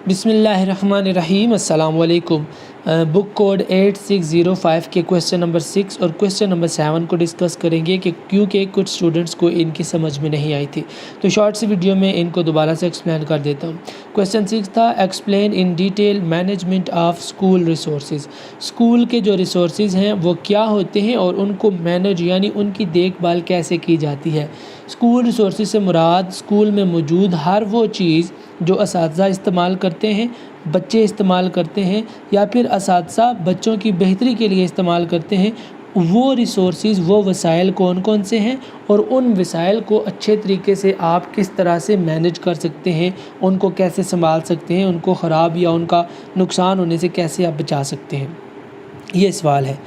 बिस्मिल्लाहिर्रहमानिर्रहीम। अस्सलाम वालेकुम। बुक कोड 8605 के क्वेश्चन नंबर 6 और क्वेश्चन नंबर 7 को डिस्कस करेंगे कि क्योंकि कुछ स्टूडेंट्स को इनकी समझ में नहीं आई थी, तो शॉर्ट सी वीडियो में इनको दोबारा से एक्सप्लेन कर देता हूँ। क्वेश्चन 6 था, explain in detail management of school resources. School के जो रिसोर्सेज हैं वो क्या होते हैं और उनको मैनेज यानी उनकी देखभाल कैसे की जाती है। स्कूल रिसोर्सेज से मुराद स्कूल में मौजूद हर वो चीज़ जो असातिज़ा इस्तेमाल करते हैं, बच्चे इस्तेमाल करते हैं या फिर असातिज़ा बच्चों की बेहतरी के लिए इस्तेमाल करते हैं, वो रिसोर्सेज वो वसाइल कौन कौन से हैं और उन वसाइल को अच्छे तरीके से आप किस तरह से मैनेज कर सकते हैं, उनको कैसे संभाल सकते हैं, उनको ख़राब या उनका नुकसान होने से कैसे आप बचा सकते हैं, ये सवाल है।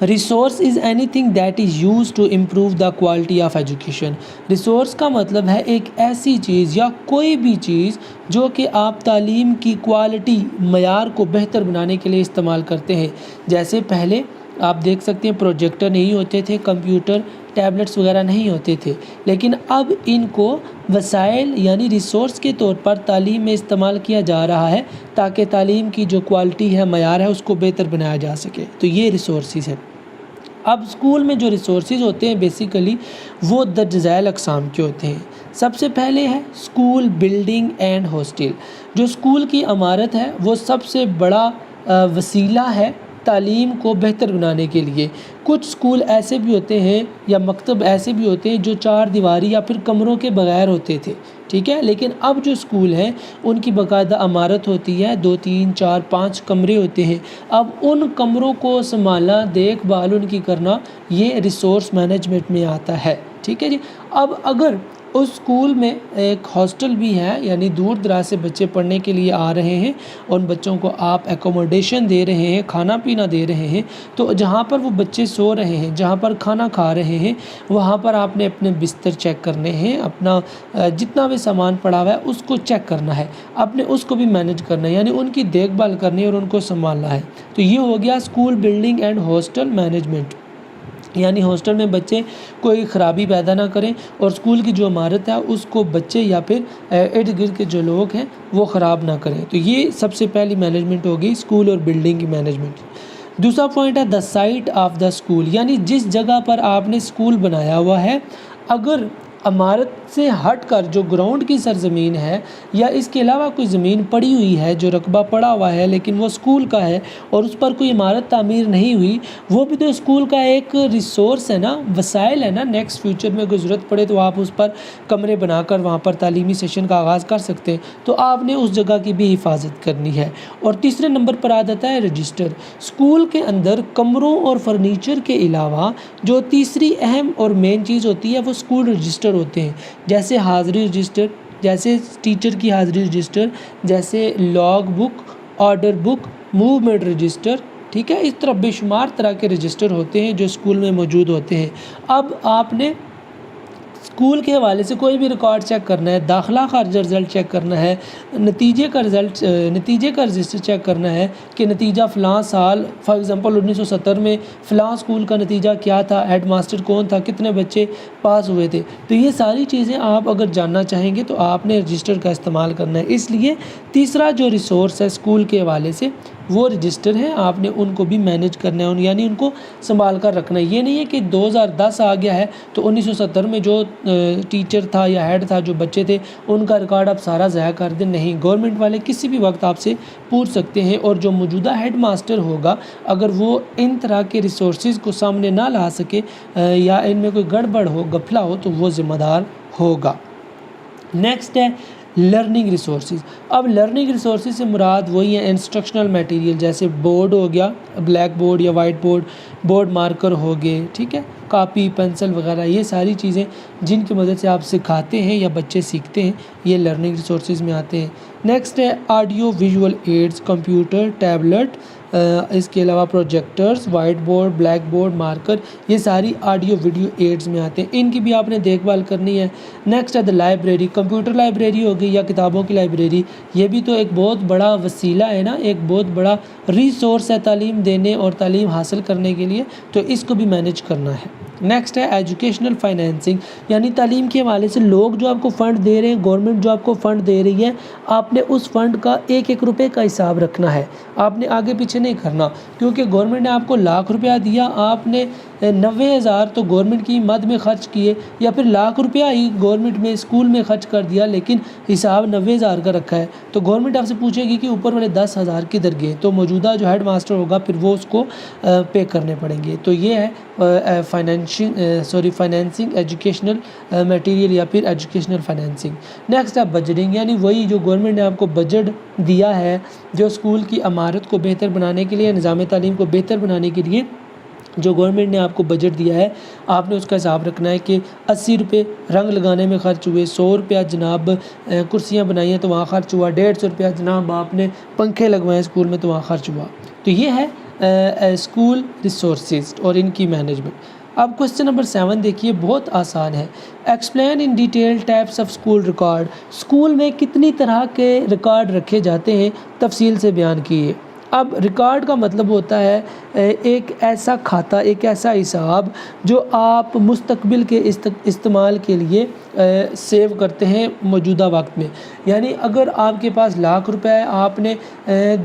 Resource is anything that is use to improve the quality of education. Resource का मतलब है एक ऐसी चीज़ या कोई भी चीज़ जो कि आप तालीम की क्वालिटी मयार को बेहतर बनाने के लिए इस्तेमाल करते हैं। जैसे पहले आप देख सकते हैं प्रोजेक्टर नहीं होते थे, कंप्यूटर टैबलेट्स वगैरह नहीं होते थे, लेकिन अब इनको वसाइल यानी रिसोर्स के तौर पर तालीम में इस्तेमाल किया जा रहा है ताकि तालीम की जो क्वालिटी है, मयार है, उसको बेहतर बनाया जा सके। तो ये रिसोर्सेज है। अब स्कूल में जो रिसोर्सेज होते हैं बेसिकली वो दर्ज झैल अक़साम के होते हैं। सबसे पहले है स्कूल बिल्डिंग एंड हॉस्टल। जो स्कूल की इमारत है वो सबसे बड़ा वसीला है तालीम को बेहतर बनाने के लिए। कुछ स्कूल ऐसे भी होते हैं या मकतब ऐसे भी होते हैं जो 4 दीवारी या फिर कमरों के बगैर होते थे, ठीक है, लेकिन अब जो स्कूल हैं उनकी बाकायदा इमारत होती है, 2 3 4 5 कमरे होते हैं। अब उन कमरों को संभालना, देखभाल उनकी करना, ये रिसोर्स मैनेजमेंट में आता है, ठीक है जी। अब अगर उस स्कूल में एक हॉस्टल भी है यानी दूर दराज से बच्चे पढ़ने के लिए आ रहे हैं, उन बच्चों को आप एकोमोडेशन दे रहे हैं, खाना पीना दे रहे हैं, तो जहाँ पर वो बच्चे सो रहे हैं, जहाँ पर खाना खा रहे हैं, वहाँ पर आपने अपने बिस्तर चेक करने हैं, अपना जितना भी सामान पड़ा हुआ है उसको चेक करना है, आपने उसको भी मैनेज करना है, यानी उनकी देखभाल करनी है और उनको संभालना है। तो ये हो गया school building and hostel management, यानी हॉस्टल में बच्चे कोई ख़राबी पैदा ना करें और स्कूल की जो इमारत है उसको बच्चे या फिर इर्द गिर्द के जो लोग हैं वो ख़राब ना करें। तो ये सबसे पहली मैनेजमेंट होगी स्कूल और बिल्डिंग की मैनेजमेंट। दूसरा पॉइंट है the site of the school, यानी जिस जगह पर आपने स्कूल बनाया हुआ है, अगर इमारत से हट कर जो ग्राउंड की सरजमीन है या इसके अलावा कोई ज़मीन पड़ी हुई है, जो रकबा पड़ा हुआ है लेकिन वो स्कूल का है और उस पर कोई इमारत तामीर नहीं हुई, वो भी तो स्कूल का एक रिसोर्स है ना, वसाइल है ना। नेक्स्ट फ्यूचर में कोई ज़रूरत पड़े तो आप उस पर कमरे बनाकर वहाँ पर तालीमी सेशन का आगाज़ कर सकते हैं, तो आपने उस जगह की भी हिफाजत करनी है। और तीसरे नंबर पर आ जाता है रजिस्टर। स्कूल के अंदर कमरों और फर्नीचर के अलावा जो तीसरी अहम और मेन चीज़ होती है वो स्कूल रजिस्टर होते हैं, जैसे हाज़िरी रजिस्टर, जैसे टीचर की हाज़िरी रजिस्टर, जैसे log book, order book, movement register, ठीक है। इस तरह बेशुमार तरह के रजिस्टर होते हैं जो स्कूल में मौजूद होते हैं। अब आपने स्कूल के हवाले से कोई भी रिकॉर्ड चेक करना है, दाखिला का रिज़ल्ट चेक करना है, नतीजे का रजिस्टर चेक करना है कि नतीजा फ़लाँ साल फॉर एग्ज़ाम्पल 1970 में फ़लाँ स्कूल का नतीजा क्या था, हेड मास्टर कौन था, कितने बच्चे पास हुए थे, तो ये सारी चीज़ें आप अगर जानना चाहेंगे तो आपने रजिस्टर का इस्तेमाल करना है। इसलिए तीसरा जो रिसोर्स है स्कूल के हवाले से वो रजिस्टर है, आपने उनको भी मैनेज करना है, यानी उनको संभाल कर रखना है। ये नहीं है कि 2010 आ गया है तो 1970 में जो टीचर था या हेड था, जो बच्चे थे, उनका रिकॉर्ड आप सारा ज़ाया कर दें, नहीं। गवर्नमेंट वाले किसी भी वक्त आपसे पूछ सकते हैं और जो मौजूदा हेड मास्टर होगा अगर वो इन तरह के रिसोर्सेज को सामने ना ला सके या इनमें कोई गड़बड़ हो, गफला हो, तो वो ज़िम्मेदार होगा। नेक्स्ट है लर्निंग रिसोर्सेज। अब लर्निंग रिसोर्सेज से मुराद वही है इंस्ट्रक्शनल मटेरियल, जैसे बोर्ड हो गया, ब्लैक बोर्ड या वाइट बोर्ड, बोर्ड मार्कर हो गए, ठीक है, कॉपी, पेंसिल वगैरह, ये सारी चीज़ें जिनकी मदद से आप सिखाते हैं या बच्चे सीखते हैं, ये लर्निंग रिसोर्सेज में आते हैं। नेक्स्ट है audio visual aids, computer, tablet, इसके अलावा projectors, white board, black board, marker, ये सारी ऑडियो वीडियो एड्स में आते हैं, इनकी भी आपने देखभाल करनी है। नेक्स्ट है द लाइब्रेरी, कंप्यूटर लाइब्रेरी होगी या किताबों की लाइब्रेरी, ये भी तो एक बहुत बड़ा वसीला है ना, एक बहुत बड़ा रिसोर्स है तालीम देने और तालीम हासिल करने के लिए, तो इसको भी मैनेज करना है। نیکسٹ ہے ایجوکیشنل فائنینسنگ، یعنی تعلیم کے حوالے سے لوگ جو آپ کو فنڈ دے رہے ہیں، گورنمنٹ جو آپ کو فنڈ دے رہی ہے، آپ نے اس فنڈ کا ایک ایک روپے کا حساب رکھنا ہے، آپ نے آگے پیچھے نہیں کرنا، کیونکہ گورنمنٹ نے آپ کو ₹1,00,000 دیا، آپ نے 90,000 تو گورنمنٹ کی مد میں خرچ کیے، یا پھر ₹1,00,000 ہی گورنمنٹ میں اسکول میں خرچ کر دیا، لیکن حساب 90,000 کا رکھا ہے، تو گورنمنٹ آپ سے پوچھے گی کہ اوپر والے 10,000 کدھر گئے، تو موجودہ جو ہیڈ ماسٹر ہوگا پھر وہ اس کو پے کرنے پڑیں گے۔ تو یہ ہے فائنینسنگ ایجوکیشنل میٹیریل یا پھر ایجوکیشنل فائنینسنگ۔ نیکسٹ ہے بجٹنگ، یعنی وہی جو گورنمنٹ نے آپ کو بجٹ دیا ہے، جو اسکول کی عمارت کو بہتر بنانے کے لیے، نظام تعلیم کو بہتر بنانے کے لیے جو گورنمنٹ نے آپ کو بجٹ دیا ہے، آپ نے اس کا حساب رکھنا ہے کہ ₹80 رنگ لگانے میں خرچ ہوئے، ₹100 جناب کرسیاں بنائی ہیں تو وہاں خرچ ہوا، ₹150 جناب آپ نے پنکھے لگوائے اسکول میں تو وہاں خرچ ہوا۔ تو یہ ہے اسکول ریسورسز اور ان کی مینجمنٹ۔ اب کوسچن نمبر 7 دیکھیے، بہت آسان ہے۔ Explain in detail types of school record, school میں کتنی طرح کے ریکارڈ رکھے جاتے ہیں، تفصیل سے بیان کیے۔ اب ریکارڈ کا مطلب ہوتا ہے ایک ایسا کھاتہ، ایک ایسا حساب جو آپ مستقبل کے استعمال کے لیے سیو کرتے ہیں موجودہ وقت میں، یعنی اگر آپ کے پاس ₹1,00,000 ہے، آپ نے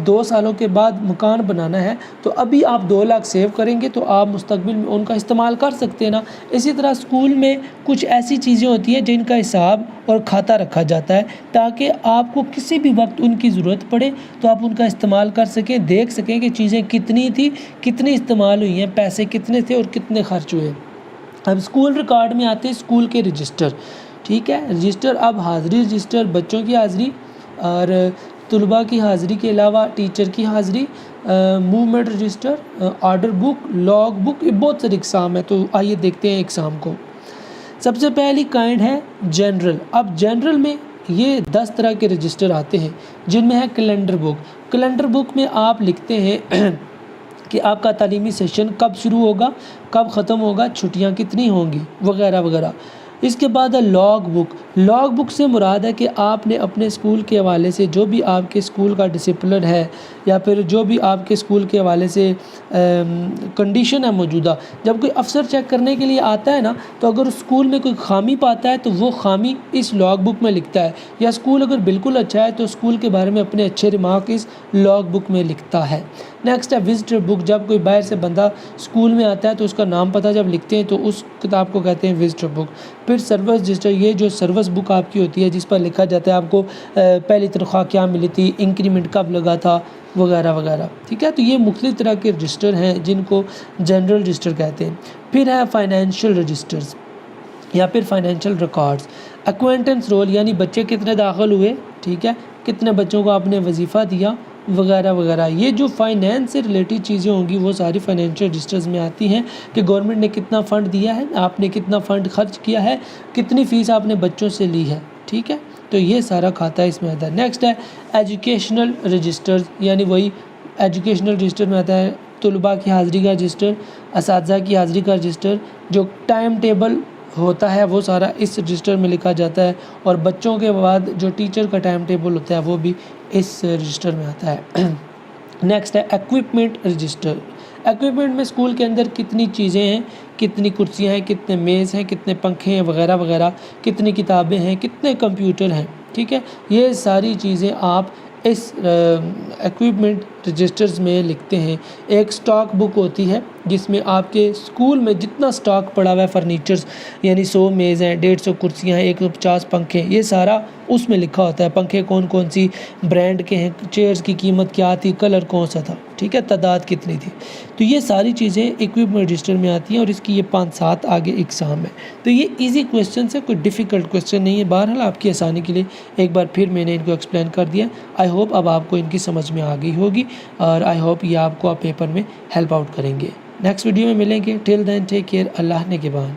2 سالوں کے بعد مکان بنانا ہے، تو ابھی آپ 2,00,000 سیو کریں گے تو آپ مستقبل میں ان کا استعمال کر سکتے ہیں نا۔ اسی طرح اسکول میں کچھ ایسی چیزیں ہوتی ہیں جن کا حساب اور کھاتہ رکھا جاتا ہے تاکہ آپ کو کسی بھی وقت ان کی ضرورت پڑے تو آپ ان کا استعمال کر سکیں، دیکھ سکیں کہ چیزیں کتنی تھی، کتنی استعمال ہوئی ہیں، پیسے کتنے تھے اور کتنے خرچ ہوئے۔ اب اسکول ریکارڈ میں آتے ہیں اسکول کے رجسٹر، ٹھیک ہے، رجسٹر اب حاضری رجسٹر، بچوں کی حاضری اور طلباء کی حاضری کے علاوہ ٹیچر کی حاضری، movement register, order book, log book, یہ بہت ساری اقسام ہے، تو آئیے دیکھتے ہیں اقسام کو۔ سب سے پہلی کائنڈ ہے جنرل۔ اب جنرل میں یہ 10 طرح کے رجسٹر آتے ہیں جن میں ہے کیلنڈر بک۔ کیلنڈر بک میں آپ لکھتے ہیں کہ آپ کا تعلیمی سیشن کب شروع ہوگا، کب ختم ہوگا، چھٹیاں کتنی ہوں گی، وغیرہ وغیرہ۔ اس کے بعد ہے لاگ بک۔ لاگ بک سے مراد ہے کہ آپ نے اپنے اسکول کے حوالے سے جو بھی آپ کے اسکول کا ڈسپلن ہے یا پھر جو بھی آپ کے اسکول کے حوالے سے کنڈیشن ہے موجودہ، جب کوئی افسر چیک کرنے کے لیے آتا ہے نا، تو اگر اسکول میں کوئی خامی پاتا ہے تو وہ خامی اس لاگ بک میں لکھتا ہے، یا اسکول اگر بالکل اچھا ہے تو اسکول کے بارے میں اپنے اچھے ریمارک اس لاگ بک میں لکھتا ہے۔ نیکسٹ ہے وزٹر بک۔ جب کوئی باہر سے بندہ اسکول میں آتا ہے تو اس کا نام پتہ جب لکھتے ہیں تو اس کتاب کو کہتے ہیں وزٹر بک۔ پھر سروس رجسٹر، یہ جو سروس بک آپ کی ہوتی ہے جس پر لکھا جاتا ہے آپ کو پہلی تنخواہ کیا ملی تھی، انکریمنٹ کب لگا تھا، وغیرہ وغیرہ، ٹھیک ہے۔ تو یہ مختلف طرح کے رجسٹر ہیں جن کو جنرل رجسٹر کہتے ہیں۔ پھر ہے فائنینشیل رجسٹرز یا پھر فائنینشیل ریکارڈز۔ اکوینٹنس رول، یعنی بچے کتنے داخل ہوئے، ٹھیک ہے، کتنے بچوں کو آپ نے وظیفہ دیا، وغیرہ وغیرہ۔ یہ جو فائنینس سے ریلیٹڈ چیزیں ہوں گی وہ ساری فائنینشیل رجسٹرز میں آتی ہیں کہ گورنمنٹ نے کتنا فنڈ دیا ہے، آپ نے کتنا فنڈ خرچ کیا ہے، کتنی فیس آپ نے بچوں سے لی ہے، ٹھیک ہے۔ تو یہ سارا کھاتا ہے اس میں آتا ہے۔ نیکسٹ ہے ایجوکیشنل رجسٹرز، یعنی وہی ایجوکیشنل رجسٹر میں آتا ہے طلباء کی حاضری کا رجسٹر، اساتذہ کی حاضری کا رجسٹر، جو ٹائم ٹیبل ہوتا ہے وہ سارا اس رجسٹر میں لکھا جاتا ہے، اور بچوں کے بعد جو ٹیچر کا ٹائم ٹیبل ہوتا ہے وہ بھی اس رجسٹر میں آتا ہے۔ نیکسٹ ہے ایکوپمنٹ رجسٹر۔ ایکوپمنٹ میں اسکول کے اندر کتنی چیزیں ہیں، کتنی کرسیاں ہیں، کتنے میز ہیں، کتنے پنکھے ہیں، وغیرہ وغیرہ، کتنی کتابیں ہیں، کتنے کمپیوٹر ہیں، ٹھیک ہے۔ یہ ساری چیزیں آپ اس ایکوپمنٹ رجسٹرز میں لکھتے ہیں۔ ایک سٹاک بک ہوتی ہے جس میں آپ کے اسکول میں جتنا سٹاک پڑا ہوا ہے فرنیچرز، یعنی 100 میز ہیں، 150 کرسیاں ہیں، 150 پنکھے، یہ سارا اس میں لکھا ہوتا ہے۔ پنکھے کون کون سی برانڈ کے ہیں، چیئرز کی قیمت کیا تھی، کلر کون سا تھا، ٹھیک ہے، تعداد کتنی تھی۔ تو یہ ساری چیزیں ایکوپمنٹ رجسٹر میں آتی ہیں، اور اس کی یہ 5-7 آگے اقسام ہے۔ تو یہ ایزی کویسچن ہے، کوئی ڈیفیکلٹ کویسچن نہیں ہے، بہرحال آپ کی آسانی کے لیے ایک بار پھر میں نے ان کو ایکسپلین کر دیا۔ آئی ہوپ اب آپ کو ان کی سمجھ میں آ گئی ہوگی، اور آئی ہوپ یہ آپ کو پیپر میں ہیلپ آؤٹ کریں گے۔ نیکسٹ ویڈیو میں ملیں گے، ٹل دین ٹیک کیئر، اللہ نگہبان۔